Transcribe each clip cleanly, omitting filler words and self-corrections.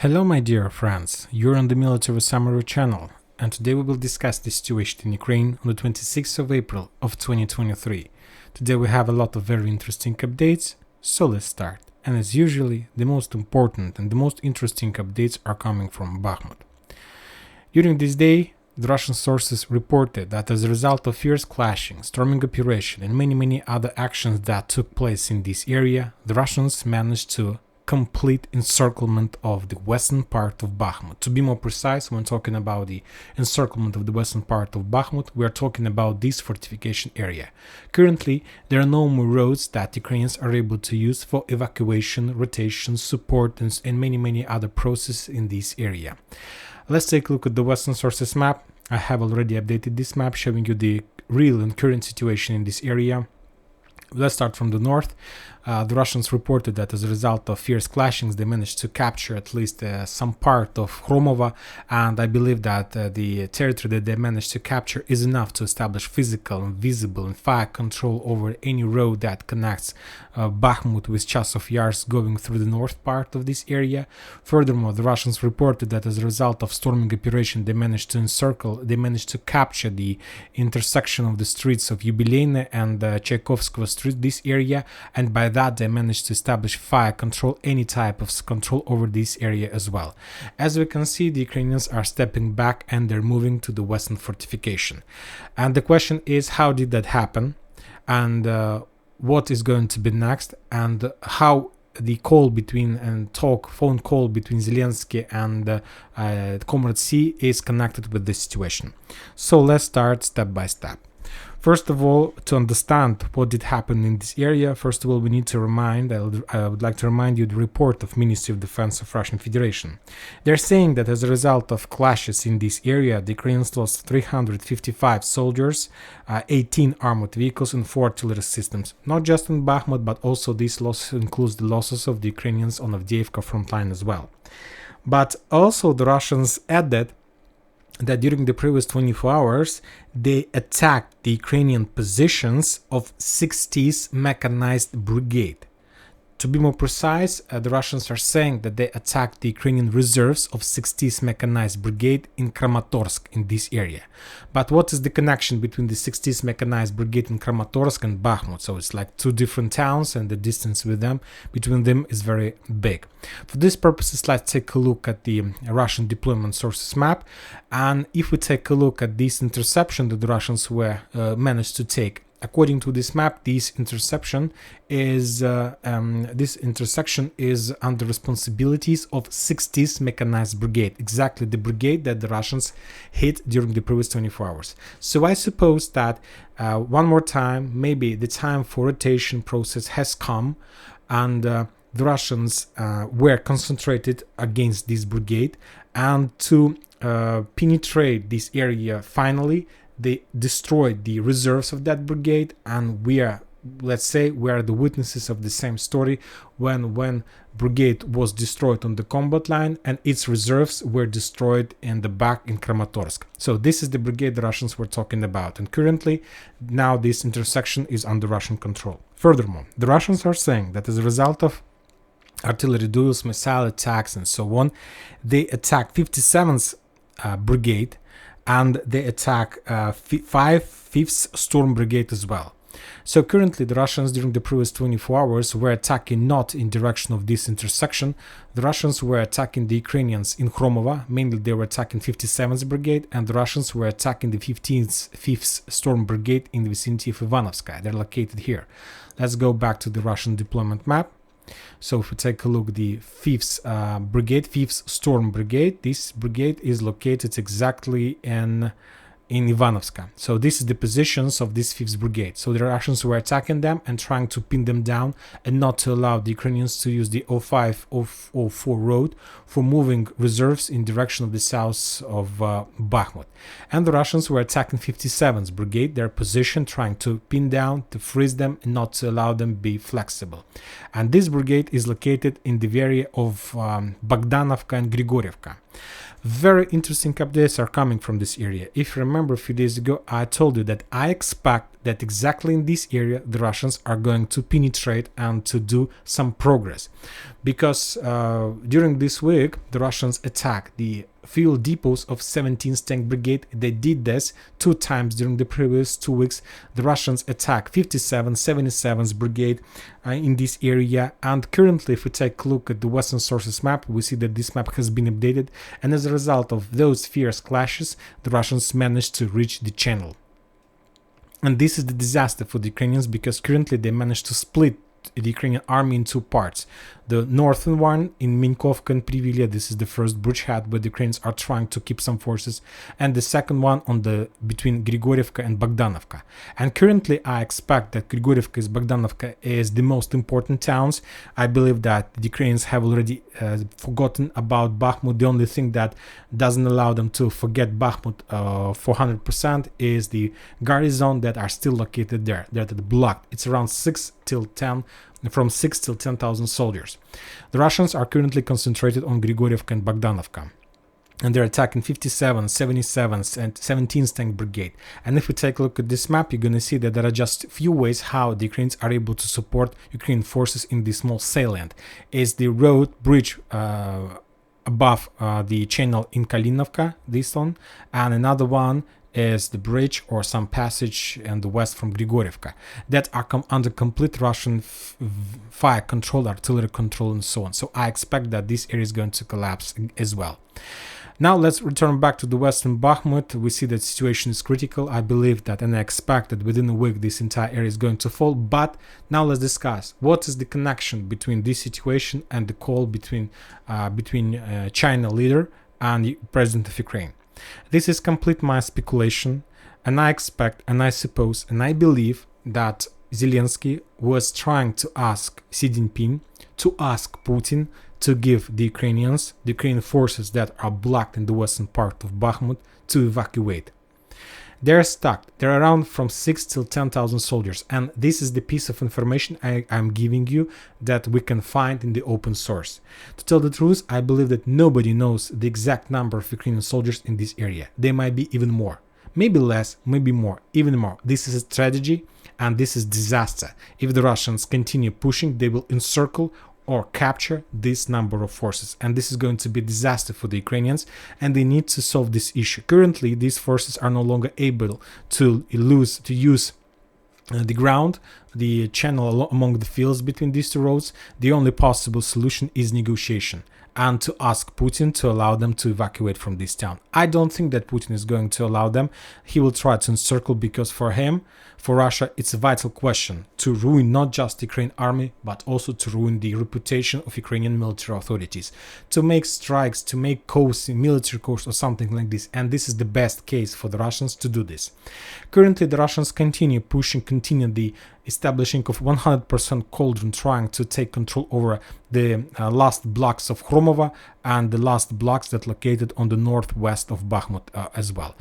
Hello my dear friends, you're on the Military Summary channel, and today we will discuss the situation in Ukraine on the 26th of April of 2023. Today we have a lot of very interesting updates, so let's start. And as usually, the most important and the most interesting updates are coming from Bakhmut. During this day, the Russian sources reported that as a result of fierce clashing, storming operation and many other actions that took place in this area, the Russians managed to complete encirclement of the western part of Bakhmut. To be more precise, when talking about the encirclement of the western part of Bakhmut, we are talking about this fortification area. Currently, there are no more roads that Ukrainians are able to use for evacuation, rotation, support, and many other processes in this area. Let's take a look at the Western sources map. I have already updated this map showing you the real and current situation in this area. Let's start from the north. The Russians reported that as a result of fierce clashings, they managed to capture at least some part of Khromova, and I believe that the territory that they managed to capture is enough to establish physical and visible and fire control over any road that connects Bakhmut with Chasov Yars going through the north part of this area. Furthermore, the Russians reported that as a result of storming operation, they managed to capture the intersection of the streets of Yubileyny and Tchaikovskого Street, this area, and by that they managed to establish fire control, any type of control over this area as well. As we can see, the Ukrainians are stepping back and they're moving to the western fortification. And the question is, how did that happen? And what is going to be next? And how the phone call between Zelensky and Comrade C is connected with this situation. So let's start step by step. First of all, to understand what did happen in this area, first of all, we need to I would like to remind you the report of Ministry of Defense of Russian Federation. They're saying that as a result of clashes in this area, the Ukrainians lost 355 soldiers, 18 armored vehicles and 4 artillery systems. Not just in Bakhmut, but also this loss includes the losses of the Ukrainians on Avdiivka front line as well. But also the Russians added that during the previous 24 hours, they attacked the Ukrainian positions of 60th Mechanized Brigade. To be more precise, the Russians are saying that they attacked the Ukrainian reserves of 60th Mechanized Brigade in Kramatorsk in this area. But what is the connection between the 60th Mechanized Brigade in Kramatorsk and Bakhmut? So it's like two different towns, and the distance between them is very big. For these purposes, let's take a look at the Russian deployment sources map. And if we take a look at this interception that the Russians managed to take, according to this map, this intersection is under responsibilities of 60th Mechanized Brigade, exactly the brigade that the Russians hit during the previous 24 hours. So I suppose that one more time, maybe the time for rotation process has come, and the Russians were concentrated against this brigade, and to penetrate this area finally, they destroyed the reserves of that brigade, and we are the witnesses of the same story when brigade was destroyed on the combat line and its reserves were destroyed in the back in Kramatorsk. So this is the brigade the Russians were talking about, and currently now this intersection is under Russian control. Furthermore, the Russians are saying that as a result of artillery duels, missile attacks and so on, they attacked 57th Brigade, and they attack 5th Storm Brigade as well. So currently the Russians during the previous 24 hours were attacking not in direction of this intersection. The Russians were attacking the Ukrainians in Khromova, mainly they were attacking 57th Brigade, and the Russians were attacking the 5th Storm Brigade in the vicinity of Ivanovskaya. They're located here. Let's go back to the Russian deployment map. So if we take a look, the 5th Storm Brigade, this brigade is located exactly in Ivanovska. So this is the positions of this 5th Brigade. So the Russians were attacking them and trying to pin them down and not to allow the Ukrainians to use the 05-04 road for moving reserves in direction of the south of Bakhmut. And the Russians were attacking 57th Brigade, their position, trying to pin down, to freeze them and not to allow them be flexible. And this brigade is located in the area of Bogdanovka and Grigorievka. Very interesting updates are coming from this area. If you remember a few days ago, I told you that I expect that exactly in this area the Russians are going to penetrate and to do some progress. Because during this week the Russians attacked the fuel depots of 17th Tank Brigade. They did this 2 times during the previous 2 weeks. The Russians attacked 57th, 77th Brigade in this area, and currently if we take a look at the Western sources map, we see that this map has been updated, and as a result of those fierce clashes the Russians managed to reach the channel. And this is the disaster for the Ukrainians, because currently they managed to split the Ukrainian army in 2 parts. The northern one in Minkovka and Privilya, this is the first bridgehead where the Ukrainians are trying to keep some forces, and the second one on the between Grigorievka and Bogdanovka. And currently I expect that Grigorievka and Bogdanovka is the most important towns. I believe that the Ukrainians have already forgotten about Bakhmut. The only thing that doesn't allow them to forget Bakhmut for 100% is the garrison that are still located there. They're blocked. It's around 6 till 10 from 6 till 10,000 soldiers. The Russians are currently concentrated on Grigorievka and Bogdanovka, and they're attacking 57th, 77th and 17th Tank Brigade. And if we take a look at this map, you're going to see that there are just few ways how the Ukrainians are able to support Ukrainian forces in this small salient. Is the road bridge above the channel in Kalinovka, this one, and another one is the bridge or some passage in the west from Grigorievka that are under complete Russian fire control, artillery control and so on. So I expect that this area is going to collapse as well. Now let's return back to the western Bakhmut. We see that the situation is critical. I believe that, and I expect that within a week this entire area is going to fall. But now let's discuss what is the connection between this situation and the call between China leader and the president of Ukraine. This is complete my speculation, and I expect, and I suppose, and I believe that Zelensky was trying to ask Xi Jinping, to ask Putin to give the Ukrainian forces that are blocked in the western part of Bakhmut to evacuate. They're stuck. They're around from 6 till 10,000 soldiers, and this is the piece of information I'm giving you that we can find in the open source. To tell the truth, I believe that nobody knows the exact number of Ukrainian soldiers in this area. There might be even more, maybe less, maybe more, even more. This is a tragedy, and this is disaster. If the Russians continue pushing, they will encircle or capture this number of forces, and this is going to be a disaster for the Ukrainians, and they need to solve this issue. Currently these forces are no longer able to use the ground, the channel among the fields between these 2 roads. The only possible solution is negotiation and to ask Putin to allow them to evacuate from this town. I don't think that Putin is going to allow them. He will try to encircle, because for him, for Russia, it's a vital question to ruin not just the Ukrainian army, but also to ruin the reputation of Ukrainian military authorities, to make strikes, to make coups, military coups or something like this. And this is the best case for the Russians to do this. Currently, the Russians continue the establishing of 100% cauldron, trying to take control over the last blocks of Hromova and the last blocks that located on the northwest of Bakhmut as well.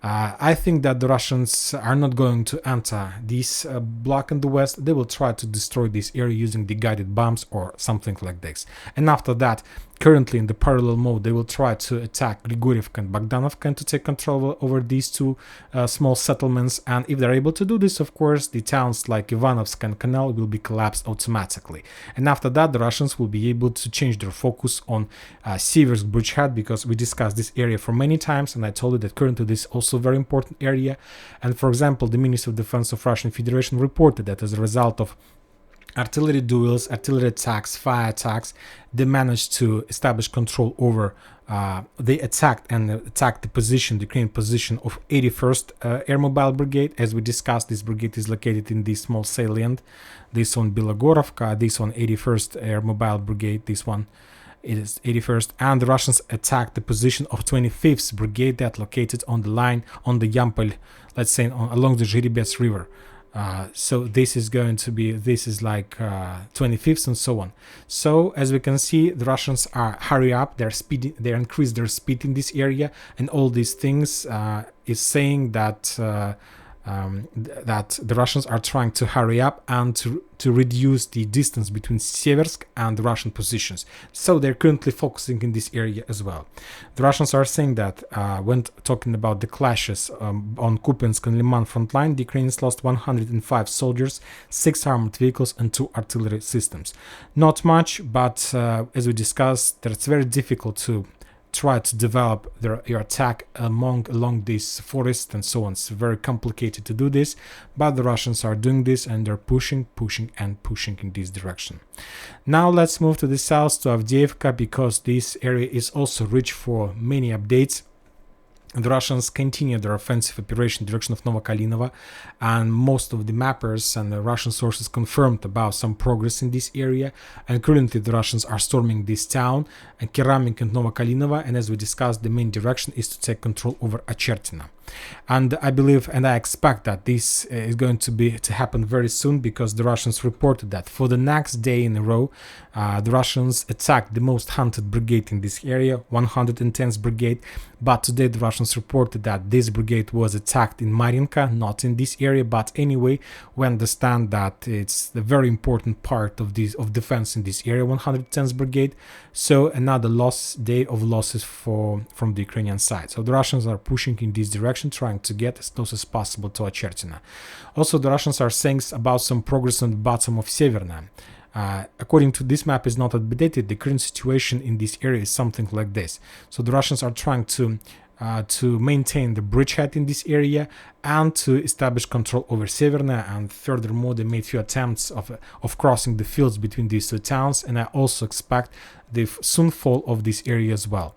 I think that the Russians are not going to enter this block in the west. They will try to destroy this area using the guided bombs or something like this. And after that, currently in the parallel mode, they will try to attack Grigorievka and Bogdanovka and to take control over these 2 small settlements. And if they're able to do this, of course, the towns like Ivanovsk and Canal will be collapsed automatically. And after that, the Russians will be able to change their focus on Siversk bridgehead, because we discussed this area for many times, and I told you that currently this is also a very important area. And for example, the Ministry of Defense of Russian Federation reported that as a result of artillery duels, artillery attacks, fire attacks, they managed to establish control over, they attacked the position, the Ukrainian position of 81st Air Mobile Brigade. As we discussed, this brigade is located in this small salient, this one Belogorovka, this one 81st Air Mobile Brigade, this one is 81st, and the Russians attacked the position of 25th Brigade that located on the line on the Yampol, let's say along the Zhiribets River. So this is going to be, this is like 25th and so on. So as we can see, the Russians are hurry up, they're speeding, they increase their speed in this area, and all these things is saying that that the Russians are trying to hurry up and to reduce the distance between Siversk and the Russian positions. So they're currently focusing in this area as well. The Russians are saying that when talking about the clashes on Kupiansk and Liman front line, the Ukrainians lost 105 soldiers, 6 armored vehicles and 2 artillery systems. Not much, but as we discussed, that it's very difficult to try to develop your attack along this forest and so on. It's very complicated to do this, but the Russians are doing this and they're pushing in this direction. Now let's move to the south to Avdiivka, because this area is also rich for many updates. The Russians continue their offensive operation in the direction of Novokalinovo, and most of the mappers and the Russian sources confirmed about some progress in this area. And currently the Russians are storming this town, and Keramik and Novokalinovo, and as we discussed, the main direction is to take control over Achertina. And I believe and I expect that this is going to happen very soon, because the Russians reported that for the next day in a row, the Russians attacked the most hunted brigade in this area, 110th Brigade. But today the Russians reported that this brigade was attacked in Mariinka, not in this area. But anyway, we understand that it's the very important part of defense in this area, 110th Brigade. So another day of losses from the Ukrainian side. So the Russians are pushing in this direction, trying to get as close as possible to Achertina. Also, the Russians are saying about some progress on the bottom of Severna. According to this map, is not updated. The current situation in this area is something like this. So the Russians are trying to maintain the bridgehead in this area and to establish control over Severna, and furthermore they made few attempts of crossing the fields between these two towns, and I also expect the soon fall of this area as well.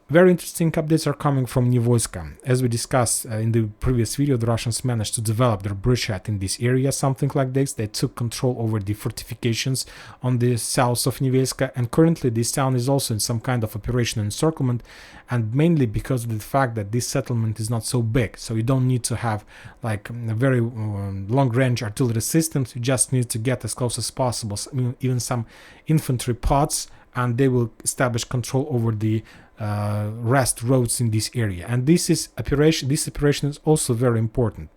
Very interesting updates are coming from Nivoyska. As we discussed in the previous video, the Russians managed to develop their bridgehead in this area, something like this. They took control over the fortifications on the south of Nivoyska, and currently this town is also in some kind of operation encirclement, and mainly because of the fact that this settlement is not so big. So you don't need to have like a very long-range artillery systems. You just need to get as close as possible, even some infantry pods, and they will establish control over the rest roads in this area. And this operation is also very important,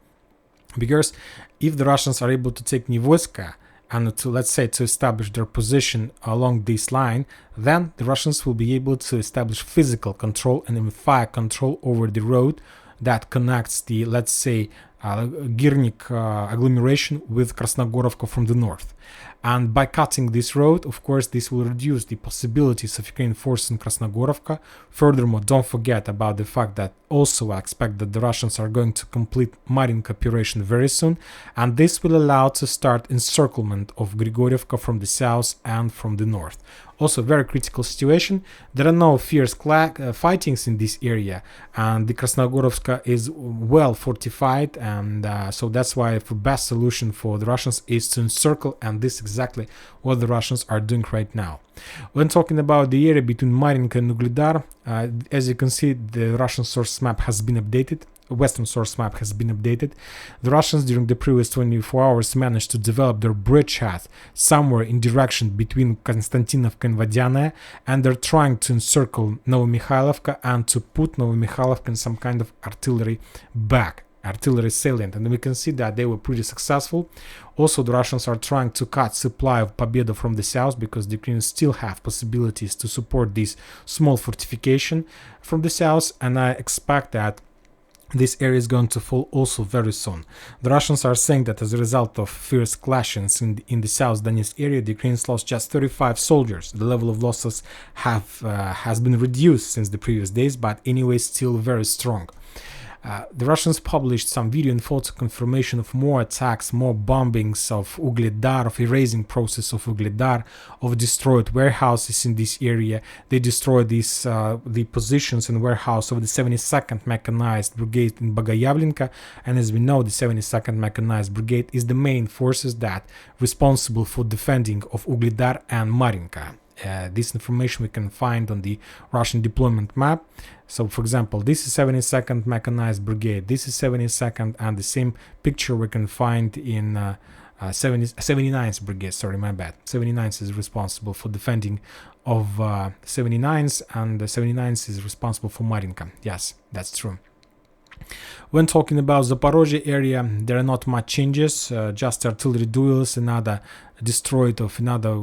because if the Russians are able to take Nivoyska and to, let's say, to establish their position along this line, then the Russians will be able to establish physical control and fire control over the road that connects the, let's say, Girnik agglomeration with Krasnogorovka from the north. And by cutting this road, of course, this will reduce the possibilities of Ukrainian forces in Krasnogorovka. Furthermore, don't forget about the fact that also I expect that the Russians are going to complete Mariinka operation very soon, and this will allow to start encirclement of Grigorievka from the south and from the north. Also, very critical situation. There are no fierce fightings in this area, and the Krasnogorovka is well fortified, and so that's why the best solution for the Russians is to encircle, and this is exactly what the Russians are doing right now. When talking about the area between Mariinka and Ugledar, as you can see, the Russian source map has been updated. Western source map has been updated. The Russians during the previous 24 hours managed to develop their bridgehead somewhere in direction between Konstantinovka and Vodianaya, and they're trying to encircle Novomikhailivka and to put Novomikhailivka in some kind of artillery salient, and we can see that they were pretty successful. Also, the Russians are trying to cut supply of Pobeda from the south, because the Ukrainians still have possibilities to support this small fortification from the south, and I expect that this area is going to fall also very soon. The Russians are saying that as a result of fierce clashes in the South Donetsk area, the Ukrainians lost just 35 soldiers. The level of losses has been reduced since the previous days, but anyway still very strong. The Russians published some video and photo confirmation of more attacks, more bombings of Ugledar, of erasing process of Ugledar, of destroyed warehouses in this area. They destroyed the positions and warehouse of the 72nd Mechanized Brigade in Bogayavlenka, and as we know, the 72nd Mechanized Brigade is the main forces that responsible for defending of Ugledar and Mariinka. This information we can find on the Russian deployment map. So, for example, this is 72nd Mechanized Brigade, this is 72nd, and the same picture we can find in 79th Brigade, sorry, my bad. 79th is responsible for defending of 79th, and the 79th is responsible for Mariinka. Yes, that's true. When talking about Zaporozhye area, there are not much changes, just artillery duels, another destroyed of another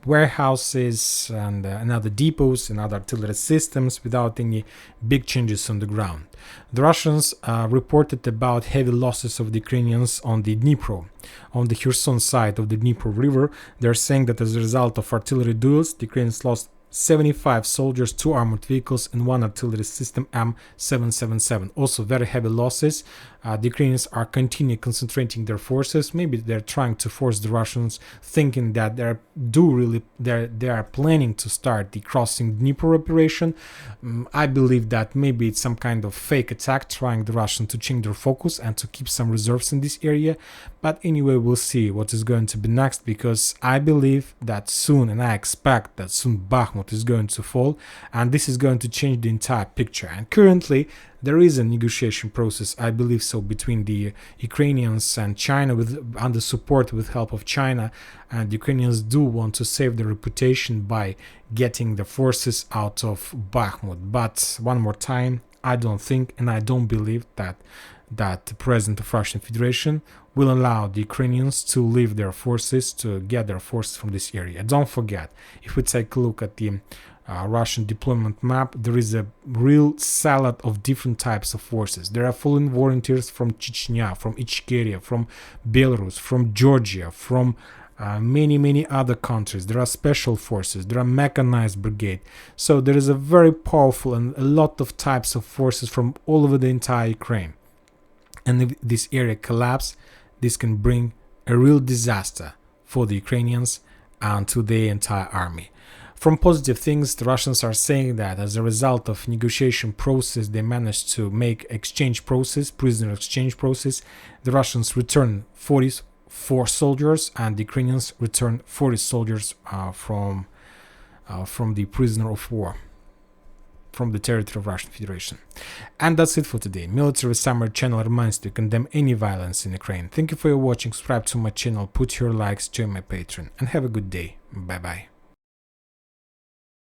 warehouses and another depots and other artillery systems without any big changes on the ground. The Russians reported about heavy losses of the Ukrainians on the Dnipro. On the Kherson side of the Dnipro River, they're saying that as a result of artillery duels, the Ukrainians lost 75 soldiers, 2 armored vehicles, and 1 artillery system M777. Also very heavy losses. The Ukrainians are continuing concentrating their forces. Maybe they're trying to force the Russians, thinking that they are planning to start the crossing Dnipro operation. I believe that maybe it's some kind of fake attack, trying the Russians to change their focus and to keep some reserves in this area. But anyway, we'll see what is going to be next, because I believe that soon, and I expect that soon, Bakhmut is going to fall, and this is going to change the entire picture. And currently there is a negotiation process, I believe so, between the Ukrainians and China, under support with help of China, and Ukrainians do want to save their reputation by getting the forces out of Bakhmut. But one more time, I don't think and I don't believe that the president of Russian Federation will allow the Ukrainians to leave their forces, to get their forces from this area. Don't forget, if we take a look at the Russian deployment map, there is a real salad of different types of forces. There are fallen volunteers from Chechnya, from Ichkeria, from Belarus, from Georgia, from many other countries. There are special forces, there are mechanized brigade. So there is a very powerful and a lot of types of forces from all over the entire Ukraine. And if this area collapses, this can bring a real disaster for the Ukrainians and to the entire army. From positive things, the Russians are saying that as a result of negotiation process, they managed to make prisoner exchange process. The Russians returned 44 soldiers and the Ukrainians returned 40 soldiers from the prisoner of war, from the territory of Russian Federation. And that's it for today. Military Summary channel reminds you to condemn any violence in Ukraine. Thank you for your watching. Subscribe to my channel, put your likes, join my Patreon, and have a good day. Bye bye.